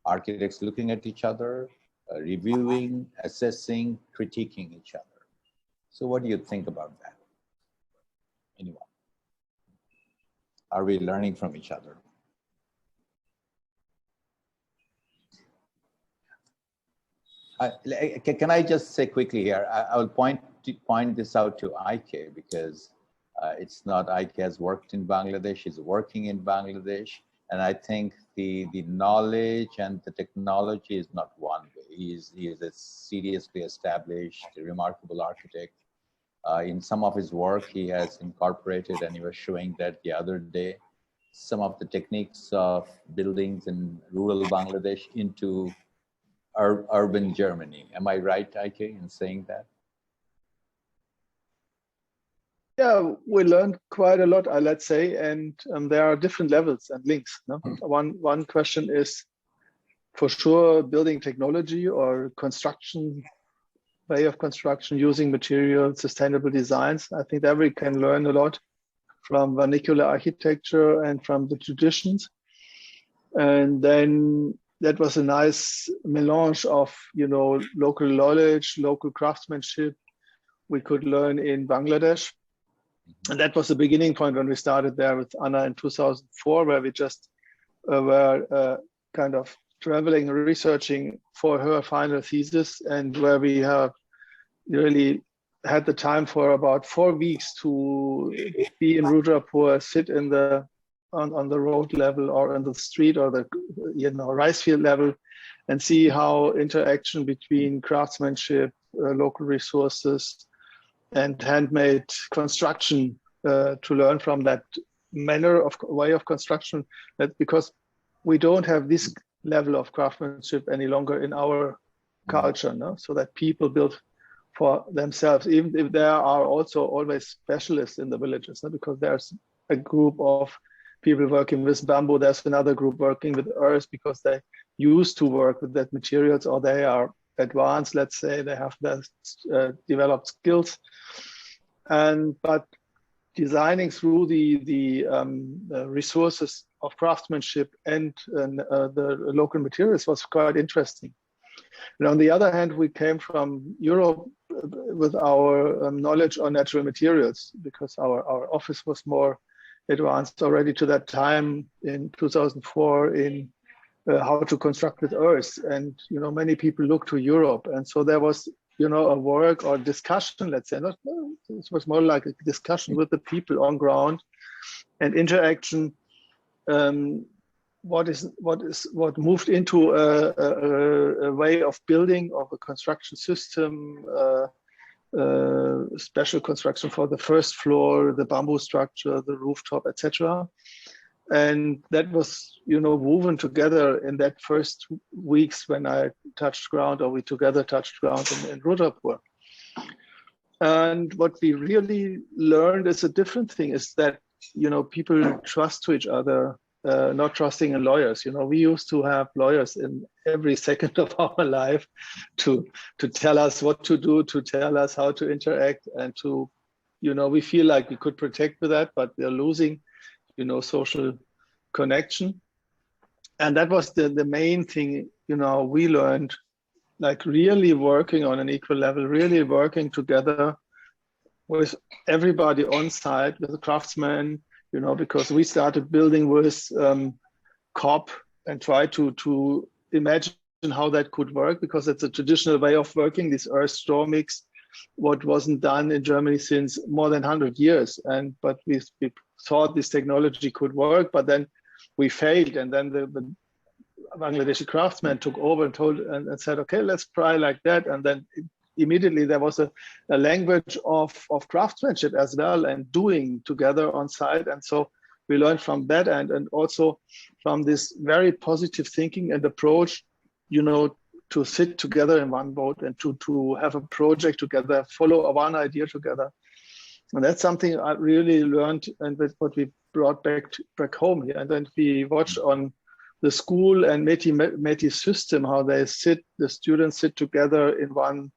architects looking at each other, reviewing, assessing, critiquing each other. So what do you think about that? Anyone? Are we learning from each other? Can I just say quickly here, I will point this out to Eike, because it's not Eike has worked in Bangladesh, he's working in Bangladesh. And I think the knowledge and the technology is not one way. He is a seriously established, remarkable architect. In some of his work, he has incorporated, and he was showing that the other day, some of the techniques of buildings in rural Bangladesh into urban Germany. Am I right, Eike, in saying that? Yeah, we learned quite a lot, let's say, and there are different levels and links. No? One question is, for sure, building technology or construction, way of construction, using materials, sustainable designs. I think that we can learn a lot from vernacular architecture and from the traditions. And then that was a nice melange of, local knowledge, local craftsmanship we could learn in Bangladesh. And that was the beginning point when we started there with Anna in 2004, where we just were kind of traveling and researching for her final thesis, and where we have really had the time for about 4 weeks to be in Rudrapur, sit in on the road level or on the street or the rice field level, and see how interaction between craftsmanship, local resources, and handmade construction, to learn from that manner of way of construction, that because we don't have this level of craftsmanship any longer in our culture, no? So that people build for themselves, even if there are also always specialists in the villages, no? Because there's a group of people working with bamboo, there's another group working with earth because they used to work with that materials, or they are advanced, let's say, they have developed skills. But designing through the resources of craftsmanship and the local materials was quite interesting. And on the other hand, we came from Europe with our knowledge on natural materials, because our office was more advanced already to that time in 2004 in how to construct with earth. And, many people look to Europe. And so there was, a work or discussion, let's say, it was more like a discussion with the people on ground and interaction. What moved into a way of building of a construction system, special construction for the first floor, the bamboo structure, the rooftop, etc. And that was, woven together in that first weeks when I touched ground, or we together touched ground in Rudrapur. And what we really learned is a different thing, is that, people trust to each other, not trusting in lawyers. We used to have lawyers in every second of our life to tell us what to do, to tell us how to interact, and to, we feel like we could protect with that, but we're losing, social connection. And that was the main thing, we learned, like really working on an equal level, really working together with everybody on site, with the craftsmen, because we started building with COP and try to imagine how that could work, because it's a traditional way of working, this earth straw mix, what wasn't done in Germany since more than 100 years. But we thought this technology could work, but then we failed. And then the Bangladeshi craftsmen took over and said, okay, let's try like that. And then immediately there was a language of craftsmanship as well, and doing together on site. And so we learned from that, and also from this very positive thinking and approach, to sit together in one boat and to have a project together, follow one idea together. And that's something I really learned, and that's what we brought back home here. And then we watched on the school and METI system, how the students sit together in one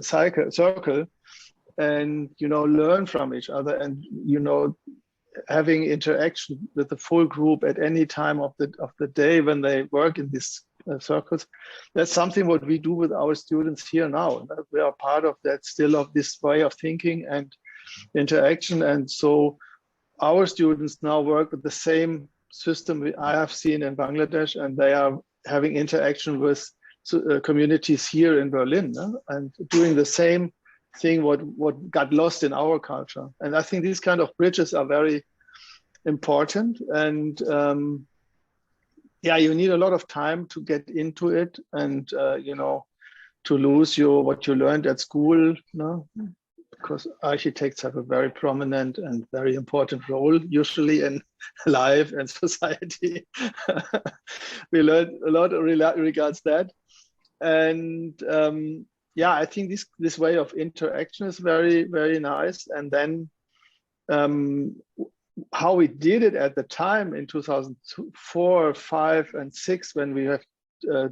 circle, and learn from each other, and having interaction with the full group at any time of the day when they work in these circles. That's something what we do with our students here now. We are part of that still, of this way of thinking and interaction. And so our students now work with the same system I have seen in Bangladesh, and they are having interaction with communities here in Berlin, and doing the same thing what got lost in our culture. And I think these kind of bridges are very important. And yeah, you need a lot of time to get into it, and you know, to lose what you learned at school, because architects have a very prominent and very important role usually in life and society. We learned a lot regards that. And yeah, I think this way of interaction is very, very nice. And then how we did it at the time in 2004, 5, and 6, when we have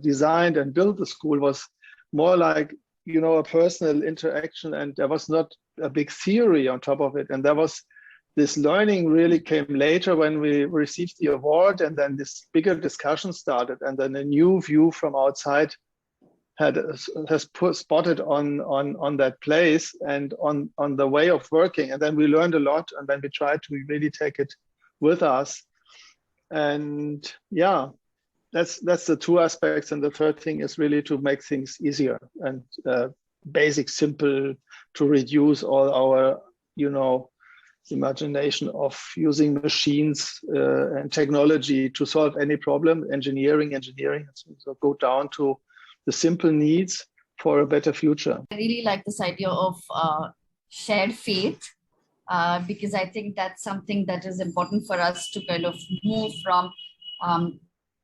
designed and built the school, was more like, you know, a personal interaction, and there was not a big theory on top of it. And there was this learning really came later when we received the award, and then this bigger discussion started, and then a new view from outside has spotted on that place and on the way of working. And then we learned a lot, and then we tried to really take it with us. And yeah, that's the two aspects. And the third thing is really to make things easier and basic, simple, to reduce all our, you know, imagination of using machines and technology to solve any problem, engineering. So go down to the simple needs for a better future. I really like this idea of shared faith, because I think that's something that is important for us to kind of move from.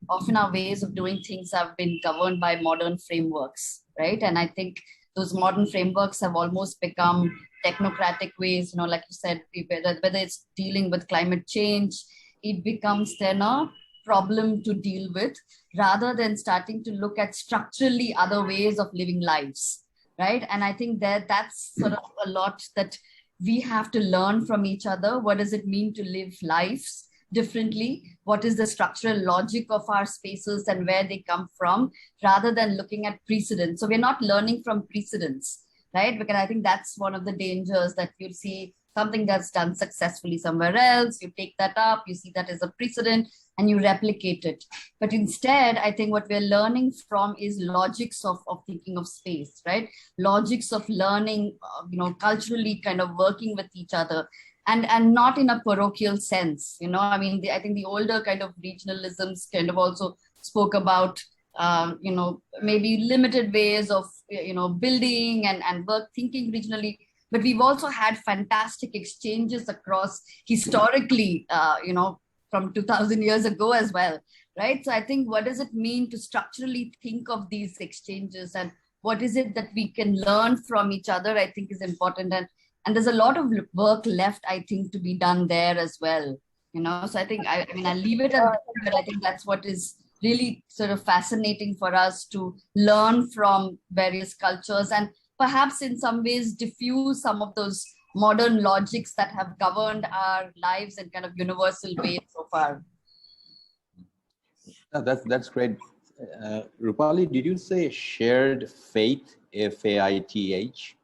Often our ways of doing things have been governed by modern frameworks, right? And I think those modern frameworks have almost become technocratic ways, you know, like you said, whether it's dealing with climate change, it becomes then a problem to deal with, rather than starting to look at structurally other ways of living lives, right? And I think that's sort of a lot that we have to learn from each other. What does it mean to live lives differently? What is the structural logic of our spaces and where they come from, rather than looking at precedents? So we're not learning from precedents, right? Because I think that's one of the dangers, that you see something that's done successfully somewhere else, you take that up, you see that as a precedent, and you replicate it. But instead, I think what we're learning from is logics of thinking of space, right? Logics of learning, you know, culturally kind of working with each other, and not in a parochial sense, you know. I mean, I think the older kind of regionalisms kind of also spoke about, you know, maybe limited ways of, you know, building and work thinking regionally. But we've also had fantastic exchanges across historically, you know, from 2000 years ago as well, right? So I think, what does it mean to structurally think of these exchanges, and what is it that we can learn from each other, I think is important. And there's a lot of work left, I think, to be done there as well, you know. So I think, I mean, I'll leave it at that, but I think that's what is really sort of fascinating for us, to learn from various cultures, and perhaps in some ways diffuse some of those modern logics that have governed our lives in kind of universal ways so far. No, that's great. Rupali, did you say shared faith, F-A-I-T-H?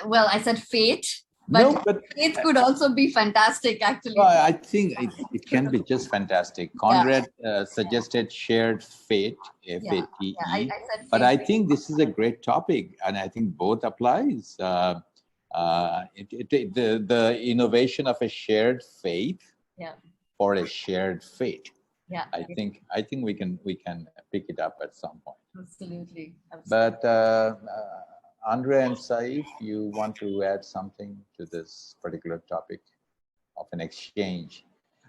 Well, I said fate, but, no, but faith could also be fantastic, actually. Well, I think it can be just fantastic. Conrad suggested shared fate, F-A-T-E. I said but fate. I think this is a great topic, and I think both applies. The innovation of a shared faith for a shared fate. Yeah, I think we can pick it up at some point. Absolutely. But Andre and Saif, you want to add something to this particular topic of an exchange?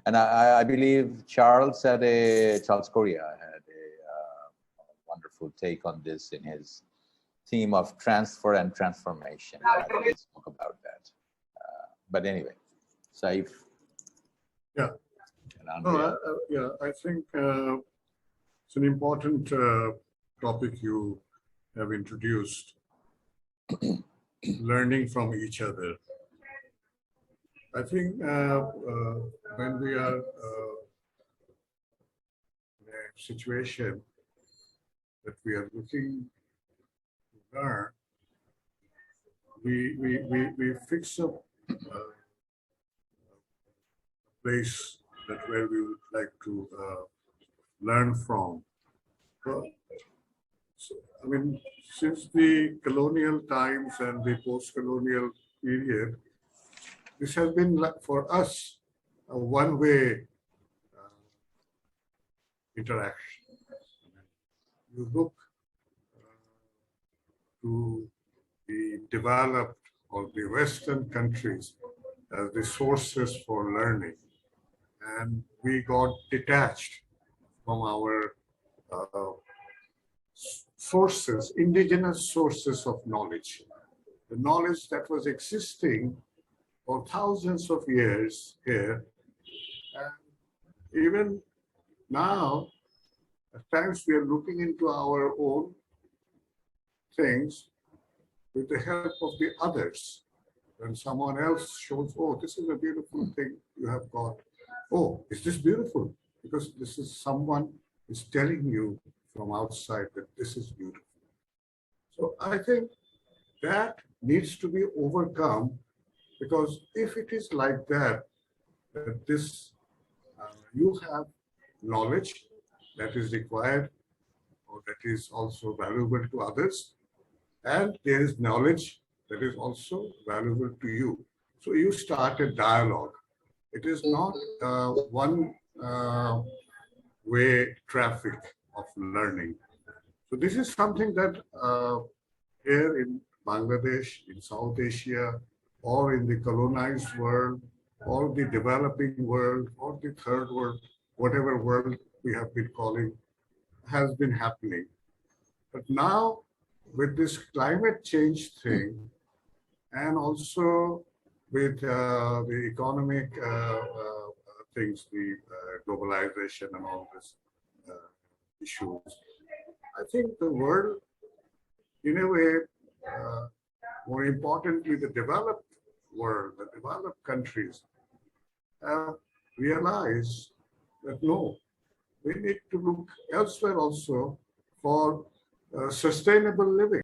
And I believe Charles Correa had a wonderful take on this in his theme of transfer and transformation. I think he spoke about that. But anyway, Saif. Yeah. Yeah, I think it's an important topic you have introduced, learning from each other. I think when we are in a situation that we are looking to learn, we fix up a place that where we would like to learn from. So, I mean, since the colonial times and the post-colonial period, this has been for us a one-way interaction. You look to the developed or the Western countries as the sources for learning, and we got detached from our sources, indigenous sources of knowledge. The knowledge that was existing for thousands of years here. And even now, at times we are looking into our own things with the help of the others. When someone else shows, oh, this is a beautiful thing you have got. Oh, is this beautiful? Because this is someone is telling you from outside that this is beautiful. So I think that needs to be overcome, because if it is like that, this you have knowledge that is required or that is also valuable to others, and there is knowledge that is also valuable to you. So you start a dialogue. It is not one way traffic of learning. So this is something that here in Bangladesh, in South Asia, or in the colonized world, or the developing world, or the third world, whatever world we have been calling, has been happening. But now, with this climate change thing, and also with the economic things, the globalization and all these issues, I think the world, in a way, more importantly, the developed world, the developed countries, have realized that no, we need to look elsewhere also for sustainable living.